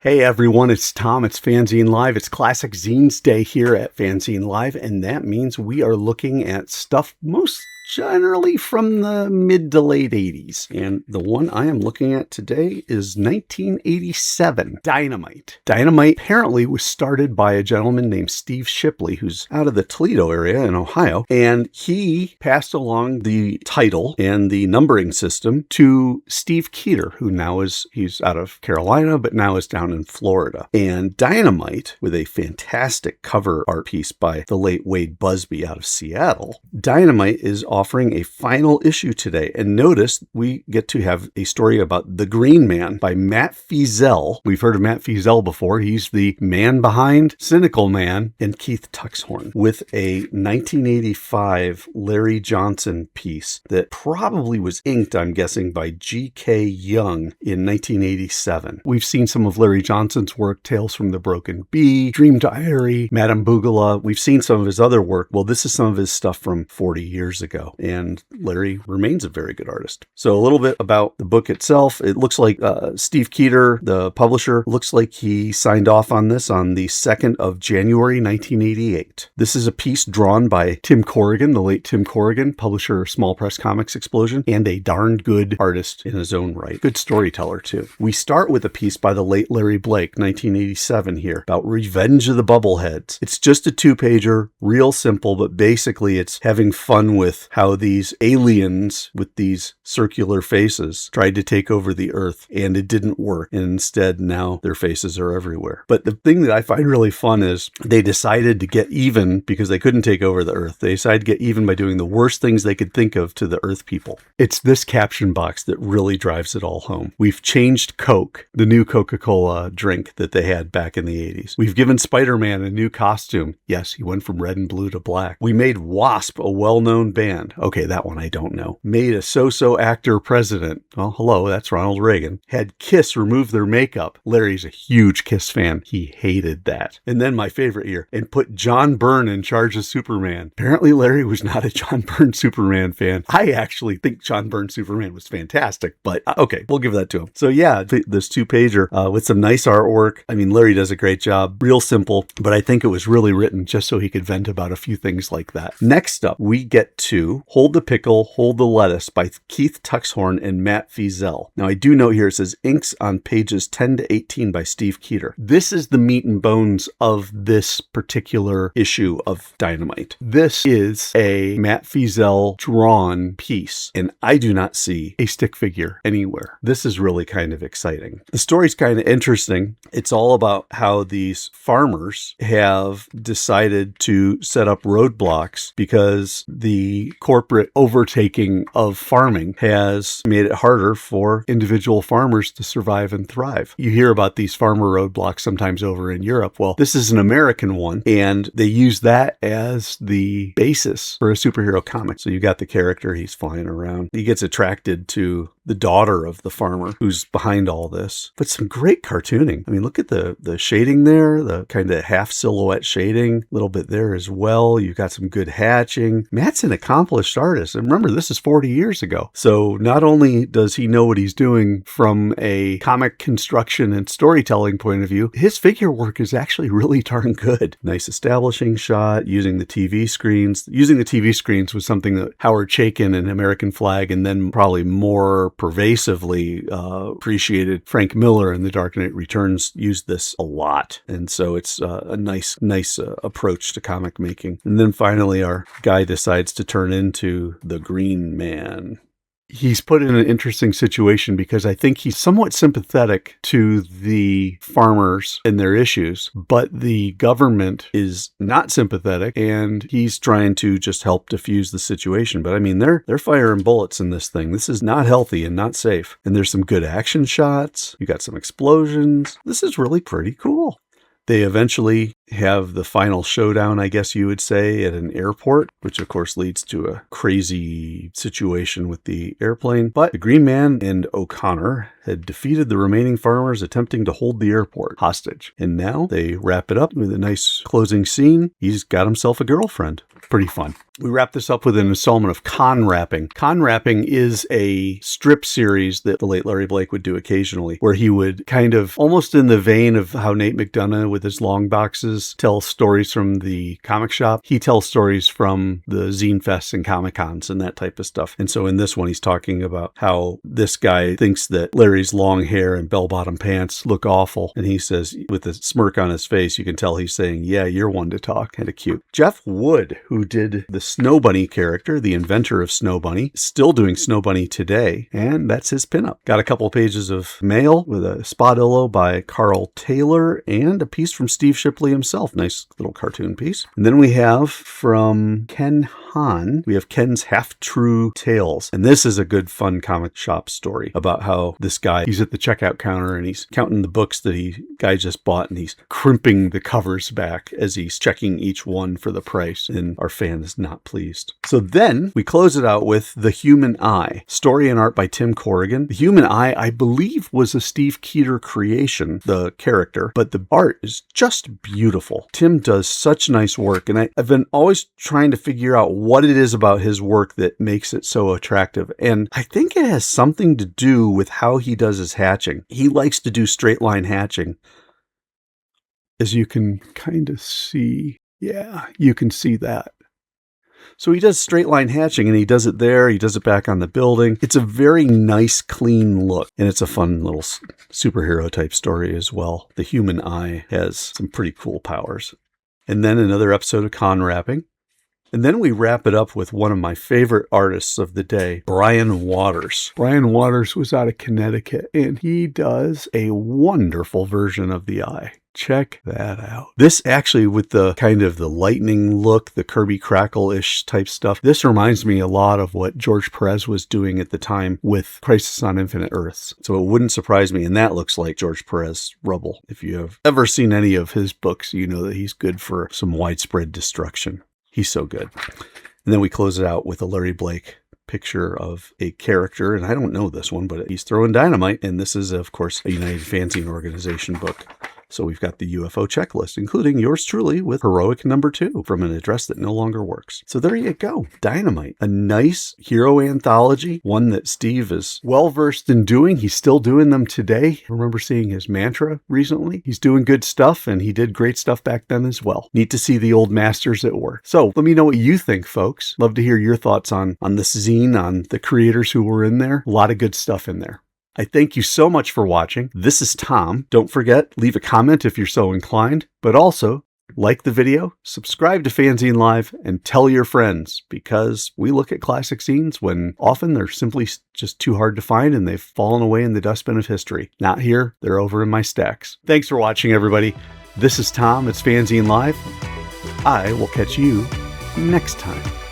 Hey everyone, it's Tom. It's FANzine Live. It's Classic Zines Day here at FANzine Live, and that means we are looking at stuff most generally from the mid to late 80s. And the one I am looking at today is 1987, Dynamite. Dynamite apparently was started by a gentleman named Steve Shipley, who's out of the Toledo area in Ohio, and he passed along the title and the numbering system to Steve Keeter, who he's out of Carolina, but now is down in Florida. And Dynamite, with a fantastic cover art piece by the late Wade Busby out of Seattle, Dynamite is offering a final issue today. And notice we get to have a story about The Green Man by Matt Feazell. We've heard of Matt Feazell before. He's the man behind Cynical Man and Keith Tuxhorn, with a 1985 Larry Johnson piece that probably was inked, I'm guessing, by G.K. Young in 1987. We've seen some of Larry Johnson's work, Tales from the Broken Bee, Dream Diary, Madame Bougala. We've seen some of his other work. Well, this is some of his stuff from 40 years ago. And Larry remains a very good artist. So a little bit about the book itself. It looks like Steve Keeter, the publisher, looks like he signed off on this on the 2nd of January, 1988. This is a piece drawn by Tim Corrigan, the late Tim Corrigan, publisher of Small Press Comics Explosion, and a darn good artist in his own right. Good storyteller, too. We start with a piece by the late Larry Blake, 1987 here, about Revenge of the Bubbleheads. It's just a 2-pager, real simple, but basically it's having fun with how these aliens with these circular faces tried to take over the earth, and it didn't work. And instead, now their faces are everywhere. But the thing that I find really fun is they decided to get even because they couldn't take over the earth. They decided to get even by doing the worst things they could think of to the earth people. It's this caption box that really drives it all home. We've changed Coke, the new Coca-Cola drink that they had back in the 80s. We've given Spider-Man a new costume. Yes, he went from red and blue to black. We made Wasp a well-known band. Okay, that one I don't know. Made a so-so actor president. Well, hello, that's Ronald Reagan. Had Kiss remove their makeup. Larry's a huge Kiss fan. He hated that. And then my favorite here, and put John Byrne in charge of Superman. Apparently Larry was not a John Byrne Superman fan. I actually think John Byrne Superman was fantastic, but okay, we'll give that to him. So yeah, this 2-pager with some nice artwork. I mean, Larry does a great job. Real simple, but I think it was really written just so he could vent about a few things like that. Next up, we get to Hold the Pickle, Hold the Lettuce by Keith Tuxhorn and Matt Feazell. Now, I do note here it says inks on pages 10 to 18 by Steve Keeter. This is the meat and bones of this particular issue of Dynamite. This is a Matt Feazell drawn piece, and I do not see a stick figure anywhere. This is really kind of exciting. The story's kind of interesting. It's all about how these farmers have decided to set up roadblocks because the corporate overtaking of farming has made it harder for individual farmers to survive and thrive. You hear about these farmer roadblocks sometimes over in Europe. Well, this is an American one, and they use that as the basis for a superhero comic. So you got the character, he's flying around. He gets attracted to the daughter of the farmer who's behind all this. But some great cartooning. I mean, look at the shading there, the kind of half silhouette shading, a little bit there as well. You've got some good hatching. Matt's an accomplished artist. And remember, this is 40 years ago. So not only does he know what he's doing from a comic construction and storytelling point of view, his figure work is actually really darn good. Nice establishing shot, using the TV screens. Using the TV screens was something that Howard Chaykin and American Flag, and then probably more pervasively appreciated Frank Miller in The Dark Knight Returns, used this a lot. And so it's a nice approach to comic making. And then finally, our guy decides to turn into the Green Man. He's put in an interesting situation because I think he's somewhat sympathetic to the farmers and their issues, but the government is not sympathetic, and he's trying to just help diffuse the situation. But I mean, they're firing bullets in this thing. This is not healthy and not safe. And there's some good action shots. You got some explosions. This is really pretty cool. They eventually have the final showdown, I guess you would say, at an airport, which of course leads to a crazy situation with the airplane. But the Green Man and O'Connor had defeated the remaining farmers attempting to hold the airport hostage. And now they wrap it up with a nice closing scene. He's got himself a girlfriend. pretty fun. We wrap this up with an installment of Con Wrapping. Con Wrapping is a strip series that the late Larry Blake would do occasionally, where he would kind of, almost in the vein of how Nate McDonough with his long boxes tell stories from the comic shop, he tells stories from the zine fests and Comic Cons and that type of stuff. And so in this one, he's talking about how this guy thinks that Larry's long hair and bell-bottom pants look awful. And he says, with a smirk on his face, you can tell he's saying, yeah, you're one to talk. Kind of cute. Jeff Wood, who did the Snow Bunny character, the inventor of Snow Bunny, still doing Snow Bunny today, and that's his pinup. Got a couple pages of mail with a Spadillo by Carl Taylor and a piece from Steve Shipley himself. Nice little cartoon piece. And then we have from Ken Hahn, we have Ken's Half-True Tales. And this is a good fun comic shop story about how this guy, he's at the checkout counter and he's counting the books that guy just bought, and he's crimping the covers back as he's checking each one for the price, and our fan is not pleased. So then we close it out with The Human Eye, story and art by Tim Corrigan. The Human Eye, I believe, was a Steve Keeter creation, the character, but the art is just beautiful. Tim does such nice work, and I've been always trying to figure out what it is about his work that makes it so attractive, and I think it has something to do with how he does his hatching. He likes to do straight line hatching, as you can kind of see. Yeah, you can see that. So he does straight line hatching, and he does it there. He does it back on the building. It's a very nice, clean look, and it's a fun little superhero type story as well. The Human Eye has some pretty cool powers. And then another episode of Con Wrapping. And then we wrap it up with one of my favorite artists of the day, Brian Waters. Brian Waters was out of Connecticut, and he does a wonderful version of the Eye. Check that out. This actually, with the kind of the lightning look, the Kirby Crackle-ish type stuff, this reminds me a lot of what George Perez was doing at the time with Crisis on Infinite Earths. So it wouldn't surprise me, and that looks like George Perez rubble. If you have ever seen any of his books, you know that he's good for some widespread destruction. He's so good. And then we close it out with a Larry Blake picture of a character, and I don't know this one, but he's throwing dynamite, and this is, of course, a United Fanzine Organization book. So we've got the UFO checklist, including yours truly with Heroic number 2 from an address that no longer works. So there you go. Dynamite. A nice hero anthology, one that Steve is well-versed in doing. He's still doing them today. I remember seeing his mantra recently. He's doing good stuff, and he did great stuff back then as well. Neat to see the old masters at work. So let me know what you think, folks. Love to hear your thoughts on this zine, on the creators who were in there. A lot of good stuff in there. I thank you so much for watching. This is Tom. Don't forget, leave a comment if you're so inclined, but also like the video, subscribe to FANzine Live, and tell your friends, because we look at classic zines when often they're simply just too hard to find and they've fallen away in the dustbin of history. Not here, they're over in my stacks. Thanks for watching, everybody. This is Tom. It's FANzine Live. I will catch you next time.